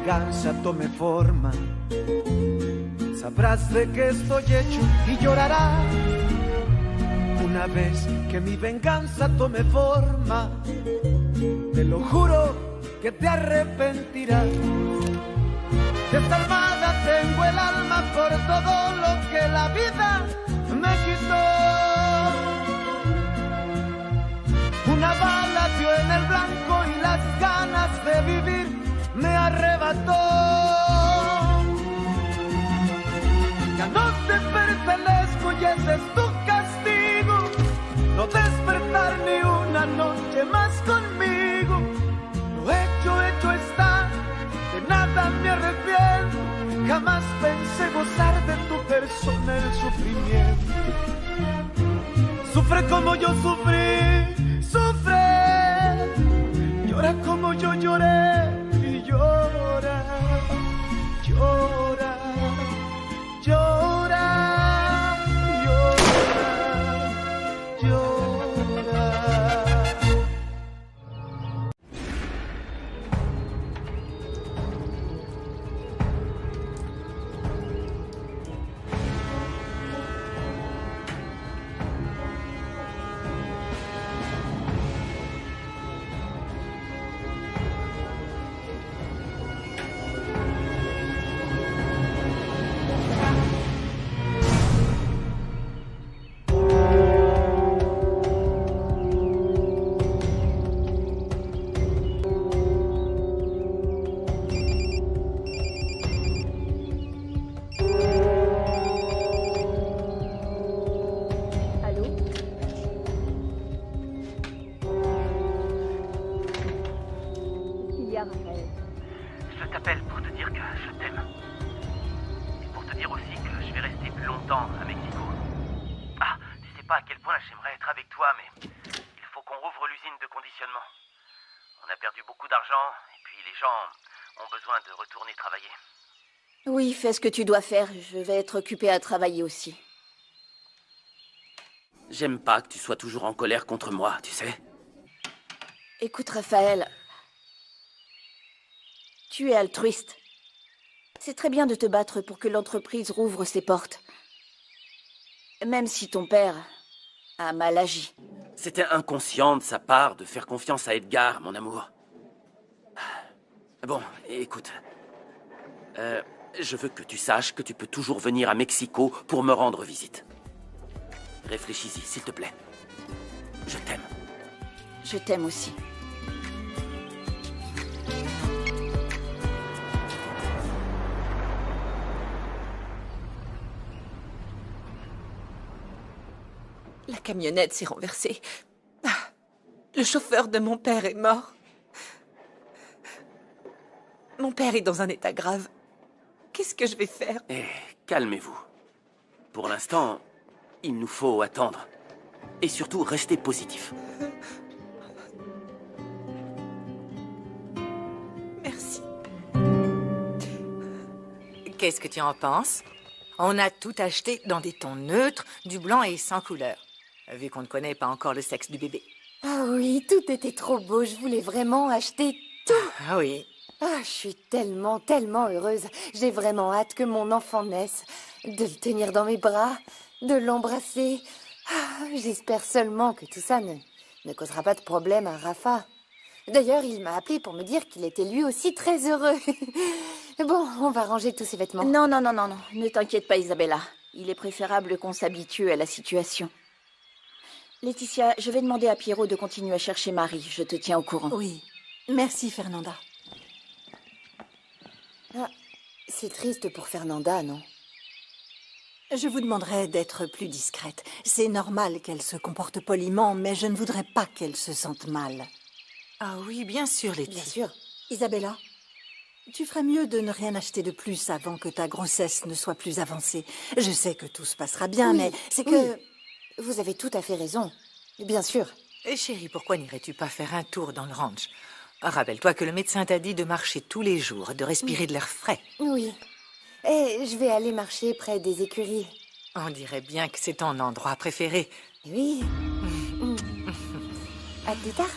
venganza tome forma, sabrás de qué estoy hecho y llorarás. Una vez que mi venganza tome forma, te lo juro que te arrepentirás. Desalmada tengo el alma por todo lo que la vida me quitó. Una bala dio en el blanco y las ganas de vivir me arrebató. Ya no te pertenezco y ese es tu castigo, no despertar ni una noche más conmigo. Lo hecho está, de nada me arrepiento. Jamás pensé gozar de tu persona el sufrimiento. Sufre como yo sufrí, sufre. Llora como yo lloré y llora, llora, llora, llora, llora. Je t'appelle pour te dire que je t'aime. Et pour te dire aussi que je vais rester plus longtemps à Mexico. Ah, tu sais pas à quel point j'aimerais être avec toi, mais il faut qu'on rouvre l'usine de conditionnement. On a perdu beaucoup d'argent, et puis les gens ont besoin de retourner travailler. Oui, fais ce que tu dois faire. Je vais être occupée à travailler aussi. J'aime pas que tu sois toujours en colère contre moi, tu sais. Écoute, Raphaël. Tu es altruiste. C'est très bien de te battre pour que l'entreprise rouvre ses portes. Même si ton père a mal agi. C'était inconscient de sa part de faire confiance à Edgar, mon amour. Bon, écoute. Je veux que tu saches que tu peux toujours venir à Mexico pour me rendre visite. Réfléchis-y, s'il te plaît. Je t'aime. Je t'aime aussi. La camionnette s'est renversée. Ah, le chauffeur de mon père est mort. Mon père est dans un état grave. Qu'est-ce que je vais faire? Eh, calmez-vous. Pour l'instant, il nous faut attendre. Et surtout, rester positif. Merci. Qu'est-ce que tu en penses? On a tout acheté dans des tons neutres, du blanc et sans couleur. Vu qu'on ne connaît pas encore le sexe du bébé. Ah oui, tout était trop beau. Je voulais vraiment acheter tout. Ah oui. Ah, je suis tellement, tellement heureuse. J'ai vraiment hâte que mon enfant naisse. De le tenir dans mes bras, de l'embrasser. Ah, j'espère seulement que tout ça ne causera pas de problème à Rafa. D'ailleurs, il m'a appelé pour me dire qu'il était lui aussi très heureux. Bon, on va ranger tous ses vêtements. Non, non, non, non, non. Ne t'inquiète pas, Isabella. Il est préférable qu'on s'habitue à la situation. Laetitia, je vais demander à Pierrot de continuer à chercher Marie. Je te tiens au courant. Oui. Merci, Fernanda. Ah, c'est triste pour Fernanda, non? Je vous demanderai d'être plus discrète. C'est normal qu'elle se comporte poliment, mais je ne voudrais pas qu'elle se sente mal. Ah oui, bien sûr, Letty. Bien sûr. Isabella, tu ferais mieux de ne rien acheter de plus avant que ta grossesse ne soit plus avancée. Je sais que tout se passera bien, Oui, mais c'est que... oui. Vous avez tout à fait raison. Bien sûr. Et chérie, pourquoi n'irais-tu pas faire un tour dans le ranch? Rappelle-toi que le médecin t'a dit de marcher tous les jours, de respirer de l'air frais. Oui. Et je vais aller marcher près des écuries. On dirait bien que c'est ton endroit préféré. Oui. À plus tard.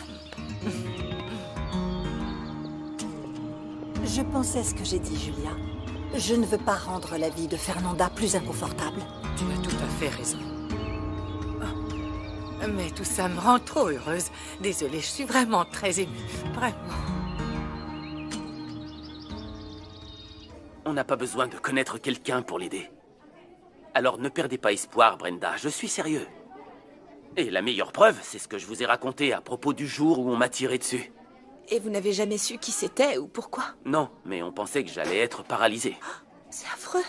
Je pensais ce que j'ai dit, Julia. Je ne veux pas rendre la vie de Fernanda plus inconfortable. Tu as tout à fait raison. Oh. Mais tout ça me rend trop heureuse. Désolée, je suis vraiment très émue. Vraiment. On n'a pas besoin de connaître quelqu'un pour l'aider. Alors ne perdez pas espoir, Brenda, je suis sérieux. Et la meilleure preuve, c'est ce que je vous ai raconté à propos du jour où on m'a tiré dessus. Et vous n'avez jamais su qui c'était ou pourquoi? Non, mais on pensait que j'allais être paralysé. C'est affreux.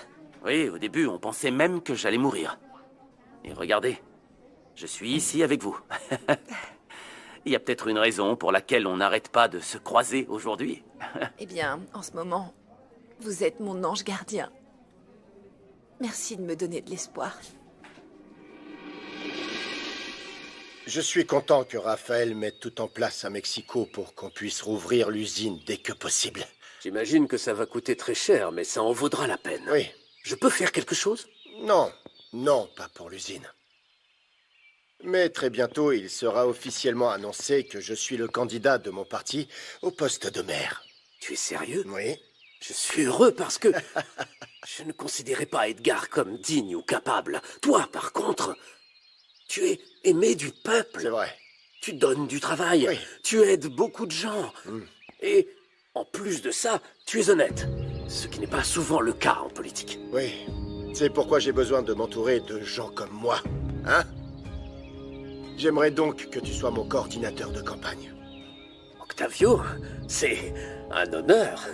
Oui, au début, on pensait même que j'allais mourir. Et regardez, je suis ici avec vous. Il y a peut-être une raison pour laquelle on n'arrête pas de se croiser aujourd'hui. Eh bien, en ce moment, vous êtes mon ange gardien. Merci de me donner de l'espoir. Je suis content que Raphaël mette tout en place à Mexico pour qu'on puisse rouvrir l'usine dès que possible. J'imagine que ça va coûter très cher, mais ça en vaudra la peine. Oui. Je peux faire quelque chose? Non, non, pas pour l'usine. Mais très bientôt, il sera officiellement annoncé que je suis le candidat de mon parti au poste de maire. Tu es sérieux? Oui. Je suis heureux parce que je ne considérais pas Edgar comme digne ou capable. Toi, par contre, tu es aimé du peuple. C'est vrai. Tu donnes du travail. Oui. Tu aides beaucoup de gens. Et en plus de ça, tu es honnête. Ce qui n'est pas souvent le cas en politique. Oui. C'est pourquoi j'ai besoin de m'entourer de gens comme moi. Hein? J'aimerais donc que tu sois mon coordinateur de campagne. Octavio, c'est un honneur.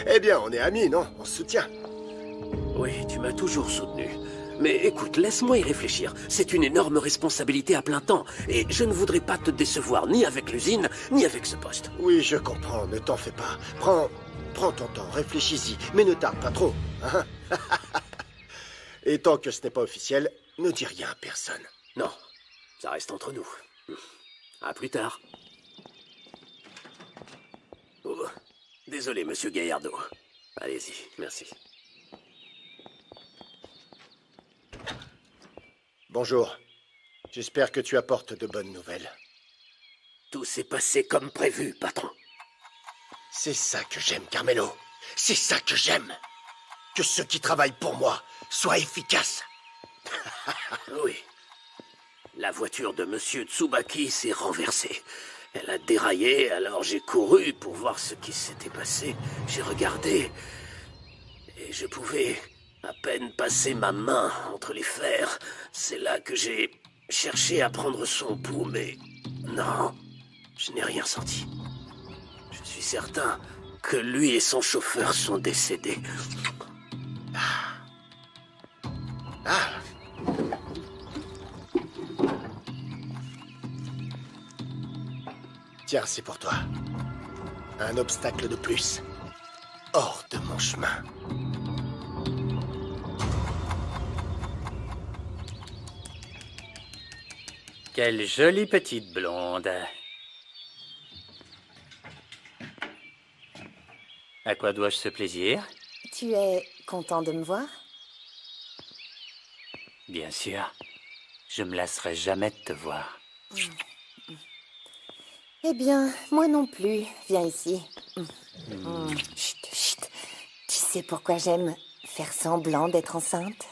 Eh bien, on est amis, non? On se soutient. Oui, tu m'as toujours soutenu. Mais écoute, laisse-moi y réfléchir. C'est une énorme responsabilité à plein temps. Et je ne voudrais pas te décevoir ni avec l'usine, ni avec ce poste. Oui, je comprends, ne t'en fais pas. Prends ton temps, réfléchis-y, mais ne tarde pas trop. Hein? Et tant que ce n'est pas officiel, ne dis rien à personne. Non, ça reste entre nous. À plus tard. Oh, désolé, monsieur Gaillardo. Allez-y, merci. Bonjour. J'espère que tu apportes de bonnes nouvelles. Tout s'est passé comme prévu, patron. C'est ça que j'aime, Carmelo. C'est ça que j'aime. Que ceux qui travaillent pour moi soient efficaces. Oui. La voiture de monsieur Tsubaki s'est renversée. Elle a déraillé, alors j'ai couru pour voir ce qui s'était passé. J'ai regardé et je pouvais à peine passer ma main entre les fers. C'est là que j'ai cherché à prendre son pouls, mais non, je n'ai rien senti. Je suis certain que lui et son chauffeur sont décédés. Ah. Tiens, c'est pour toi. Un obstacle de plus. Hors de mon chemin. Quelle jolie petite blonde. À quoi dois-je ce plaisir? Tu es content de me voir? Bien sûr. Je me lasserai jamais de te voir. Eh bien, moi non plus. Viens ici. Chut, chut. Tu sais pourquoi j'aime faire semblant d'être enceinte?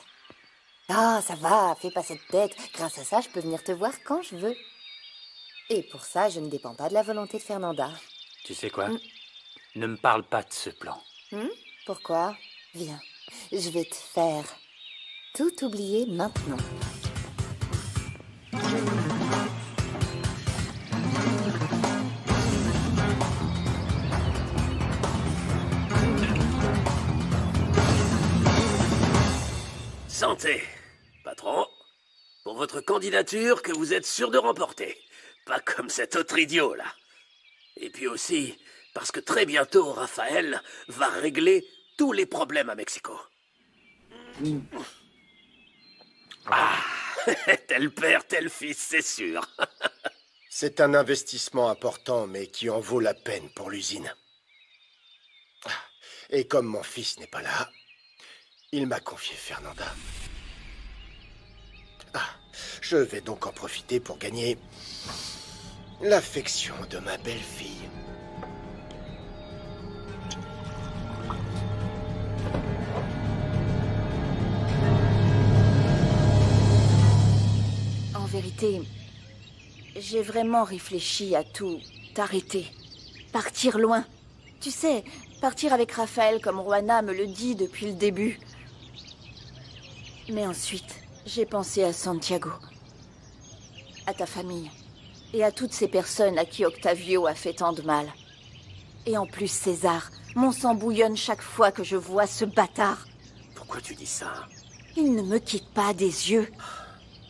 Ah, ça va, fais pas cette tête. Grâce à ça, je peux venir te voir quand je veux. Et pour ça, je ne dépends pas de la volonté de Fernanda. Tu sais quoi? Ne me parle pas de ce plan. Pourquoi? Viens, je vais te faire tout oublier maintenant. Santé, patron. Pour votre candidature que vous êtes sûr de remporter. Pas comme cet autre idiot, là. Et puis aussi, parce que très bientôt, Raphaël va régler tous les problèmes à Mexico. Ah, tel père, tel fils, c'est sûr. C'est un investissement important, mais qui en vaut la peine pour l'usine. Et comme mon fils n'est pas là, il m'a confié Fernanda. Je vais donc en profiter pour gagner l'affection de ma belle-fille. vérité, j'ai vraiment réfléchi à tout arrêter. Partir loin. Tu sais, partir avec Raphaël comme Roanna me le dit depuis le début. Mais ensuite, j'ai pensé à Santiago. À ta famille. Et à toutes ces personnes à qui Octavio a fait tant de mal. Et en plus, César, mon sang bouillonne chaque fois que je vois ce bâtard. Pourquoi tu dis ça? Il ne me quitte pas des yeux.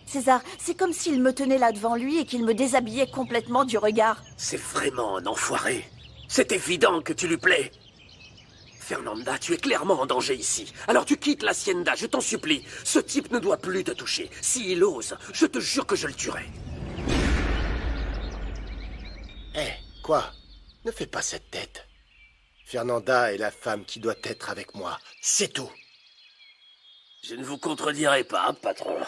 César, c'est comme s'il me tenait là devant lui et qu'il me déshabillait complètement du regard. C'est vraiment un enfoiré. C'est évident que tu lui plais. Fernanda, tu es clairement en danger ici. Alors tu quittes l'hacienda, je t'en supplie. Ce type ne doit plus te toucher. S'il ose, je te jure que je le tuerai. Hé, quoi? Ne fais pas cette tête. Fernanda est la femme qui doit être avec moi. C'est tout. Je ne vous contredirai pas, patron.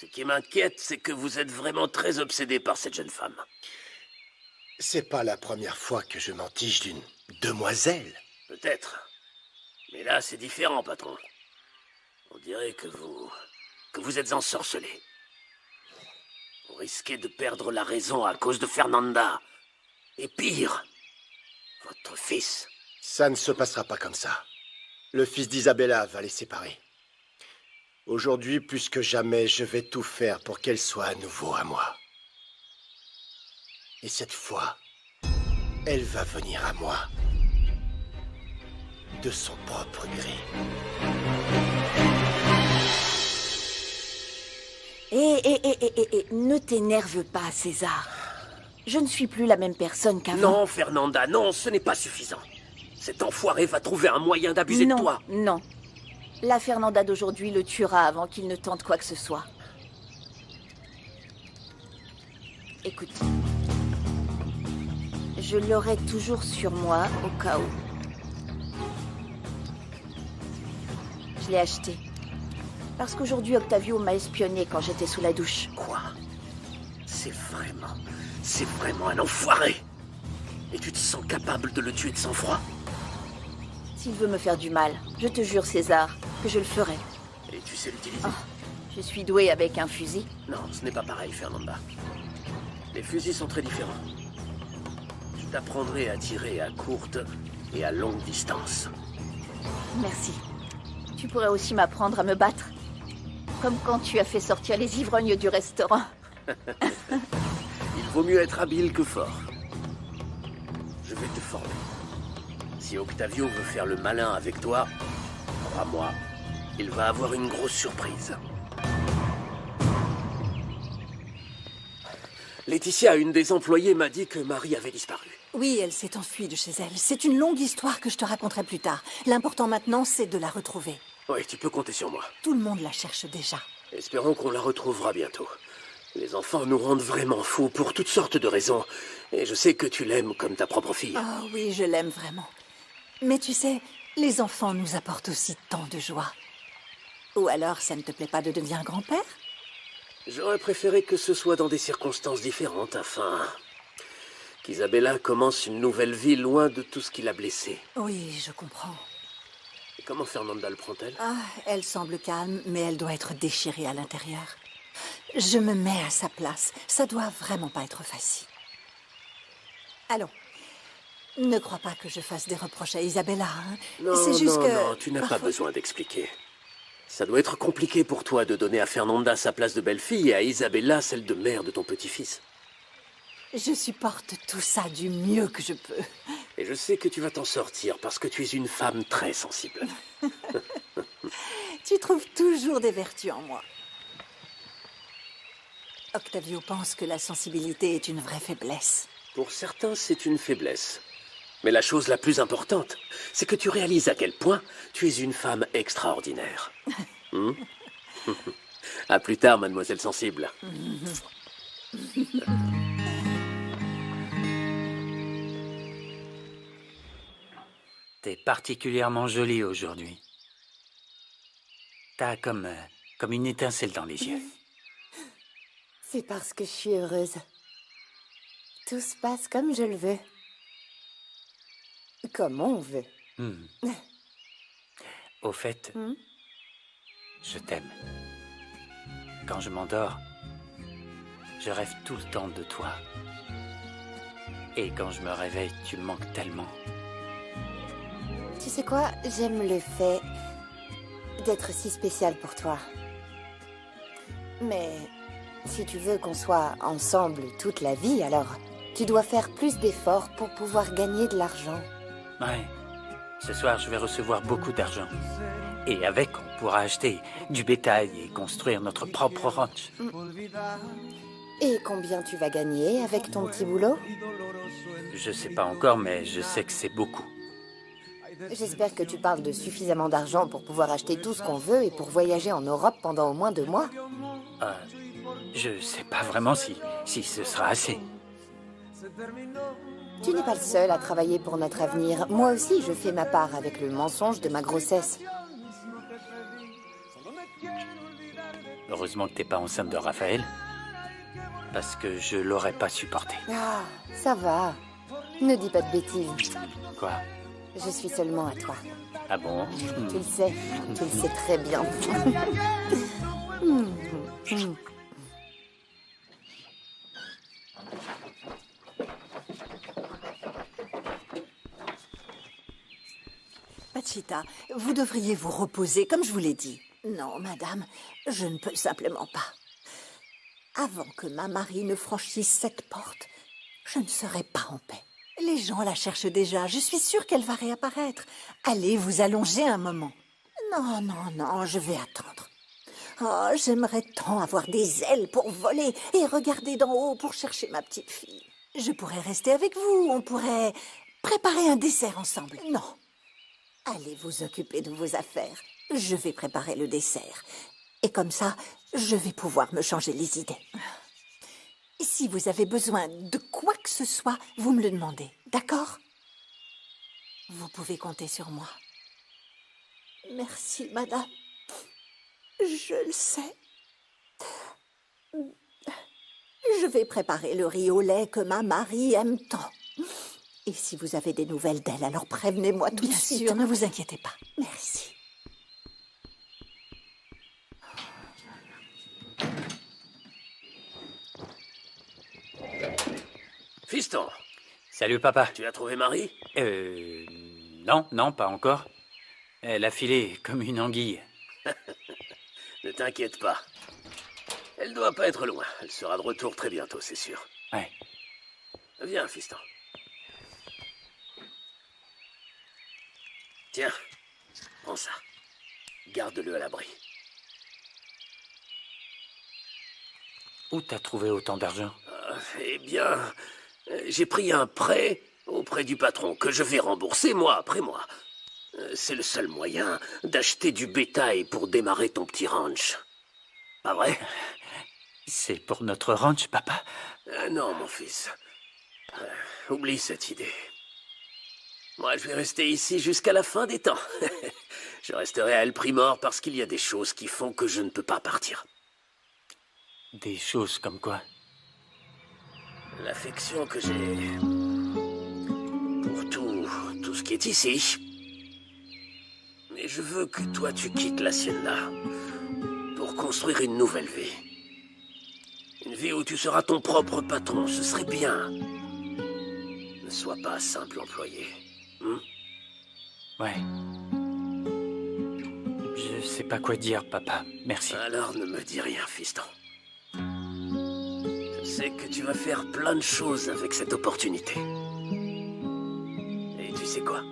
Ce qui m'inquiète, c'est que vous êtes vraiment très obsédé par cette jeune femme. C'est pas la première fois que je m'entiche d'une demoiselle. Peut-être. Mais là, c'est différent, patron. On dirait que vous êtes ensorcelé. Vous risquez de perdre la raison à cause de Fernanda. Et pire, votre fils. Ça ne se passera pas comme ça. Le fils d'Isabella va les séparer. Aujourd'hui, plus que jamais, je vais tout faire pour qu'elle soit à nouveau à moi. Et cette fois, elle va venir à moi. De son propre gré. Ne t'énerve pas, César. Je ne suis plus la même personne qu'avant. Non, Fernanda, non, ce n'est pas suffisant. Cet enfoiré va trouver un moyen d'abuser de toi. Non. La Fernanda d'aujourd'hui le tuera avant qu'il ne tente quoi que ce soit. Écoute. Je l'aurai toujours sur moi, au cas où. Je l'ai acheté. Parce qu'aujourd'hui, Octavio m'a espionné quand j'étais sous la douche. Quoi? C'est vraiment un enfoiré. Et tu te sens capable de le tuer de sang-froid? S'il veut me faire du mal, je te jure, César, que je le ferai. Et tu sais l'utiliser? Je suis douée avec un fusil. Non, ce n'est pas pareil, Fernanda. Les fusils sont très différents. Je t'apprendrai à tirer à courte et à longue distance. Merci. Tu pourrais aussi m'apprendre à me battre. Comme quand tu as fait sortir les ivrognes du restaurant. Il vaut mieux être habile que fort. Je vais te former. Si Octavio veut faire le malin avec toi, crois-moi, il va avoir une grosse surprise. Laetitia, une des employées, m'a dit que Marie avait disparu. Oui, elle s'est enfuie de chez elle. C'est une longue histoire que je te raconterai plus tard. L'important maintenant, c'est de la retrouver. Oui, tu peux compter sur moi. Tout le monde la cherche déjà. Espérons qu'on la retrouvera bientôt. Les enfants nous rendent vraiment fous pour toutes sortes de raisons. Et je sais que tu l'aimes comme ta propre fille. Ah oui, je l'aime vraiment. Mais tu sais, les enfants nous apportent aussi tant de joie. Ou alors, ça ne te plaît pas de devenir grand-père? J'aurais préféré que ce soit dans des circonstances différentes afin qu'Isabella commence une nouvelle vie loin de tout ce qui l'a blessée. Oui, je comprends. Et comment Fernanda le prend-elle? Ah, elle semble calme, mais elle doit être déchirée à l'intérieur. Je me mets à sa place. Ça doit vraiment pas être facile. Allons. Ne crois pas que je fasse des reproches à Isabella. Hein. Non, c'est juste que... non, tu n'as pas besoin d'expliquer. Ça doit être compliqué pour toi de donner à Fernanda sa place de belle-fille et à Isabella celle de mère de ton petit-fils. Je supporte tout ça du mieux que je peux. Et je sais que tu vas t'en sortir parce que tu es une femme très sensible. Tu trouves toujours des vertus en moi. Octavio pense que la sensibilité est une vraie faiblesse. Pour certains, c'est une faiblesse. Mais la chose la plus importante, c'est que tu réalises à quel point tu es une femme extraordinaire. À plus tard, mademoiselle sensible. T'es particulièrement jolie aujourd'hui. T'as comme une étincelle dans les yeux. C'est parce que je suis heureuse. Tout se passe comme je le veux. Comme on veut. Au fait, je t'aime. Quand je m'endors, je rêve tout le temps de toi. Et quand je me réveille, tu me manques tellement. Tu sais quoi? J'aime le fait d'être si spécial pour toi. Mais si tu veux qu'on soit ensemble toute la vie, alors tu dois faire plus d'efforts pour pouvoir gagner de l'argent. Ouais. Ce soir, je vais recevoir beaucoup d'argent. Et avec, on pourra acheter du bétail et construire notre propre ranch. Et combien tu vas gagner avec ton petit boulot? Je sais pas encore, mais je sais que c'est beaucoup. J'espère que tu parles de suffisamment d'argent pour pouvoir acheter tout ce qu'on veut et pour voyager en Europe pendant au moins 2 mois. Je sais pas vraiment si ce sera assez. Tu n'es pas le seul à travailler pour notre avenir. Moi aussi, je fais ma part avec le mensonge de ma grossesse. Heureusement que t'es pas enceinte de Raphaël. Parce que je l'aurais pas supporté. Ah, ça va. Ne dis pas de bêtises. Quoi? Je suis seulement à toi. Ah bon? Tu le sais très bien. Pachita, vous devriez vous reposer, comme je vous l'ai dit. Non, madame, je ne peux simplement pas. Avant que ma Marie ne franchisse cette porte, je ne serai pas en paix. Les gens la cherchent déjà, je suis sûre qu'elle va réapparaître. Allez vous allonger un moment. Non, non, non, je vais attendre. Oh, j'aimerais tant avoir des ailes pour voler et regarder d'en haut pour chercher ma petite fille. Je pourrais rester avec vous, on pourrait préparer un dessert ensemble. Non. Allez vous occuper de vos affaires. Je vais préparer le dessert. Et comme ça, je vais pouvoir me changer les idées. Si vous avez besoin de quoi que ce soit, vous me le demandez, d'accord? Vous pouvez compter sur moi. Merci, madame. Je le sais. Je vais préparer le riz au lait que ma Marie aime tant. Et si vous avez des nouvelles d'elle, alors prévenez-moi tout de suite. Bien sûr, ne vous inquiétez pas. Merci. Fiston, Salut, papa. tu as trouvé Marie? Non, pas encore. Elle a filé comme une anguille. Ne t'inquiète pas. Elle doit pas être loin. Elle sera de retour très bientôt, c'est sûr. Ouais. Viens, fiston. Tiens, prends ça. Garde-le à l'abri. Où t'as trouvé autant d'argent? Eh bien, j'ai pris un prêt auprès du patron que je vais rembourser mois après mois. C'est le seul moyen d'acheter du bétail pour démarrer ton petit ranch. Pas vrai? C'est pour notre ranch, papa? Non, mon fils. Oublie cette idée. Moi, je vais rester ici jusqu'à la fin des temps. Je resterai à El Primor parce qu'il y a des choses qui font que je ne peux pas partir. Des choses comme quoi? L'affection que j'ai pour tout ce qui est ici. Mais je veux que toi, tu quittes l'Hacienda pour construire une nouvelle vie. Une vie où tu seras ton propre patron, ce serait bien. Ne sois pas simple employé. Ouais. Je sais pas quoi dire, papa. Merci. Alors ne me dis rien, fiston. Je sais que tu vas faire plein de choses avec cette opportunité. Et tu sais quoi?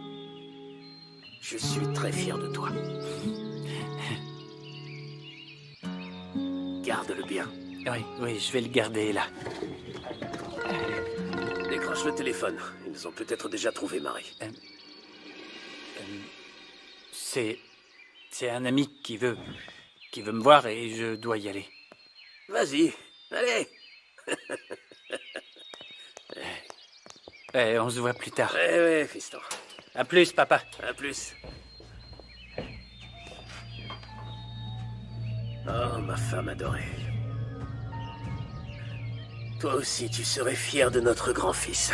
Je suis très fier de toi. Garde-le bien. Oui, je vais le garder là. Décroche le téléphone. Ils ont peut-être déjà trouvé Marie. C'est un ami qui veut me voir et je dois y aller. Vas-y, allez. On se voit plus tard. Ouais, fiston. À plus, papa. À plus. Oh, ma femme adorée. Toi aussi, tu serais fier de notre grand-fils.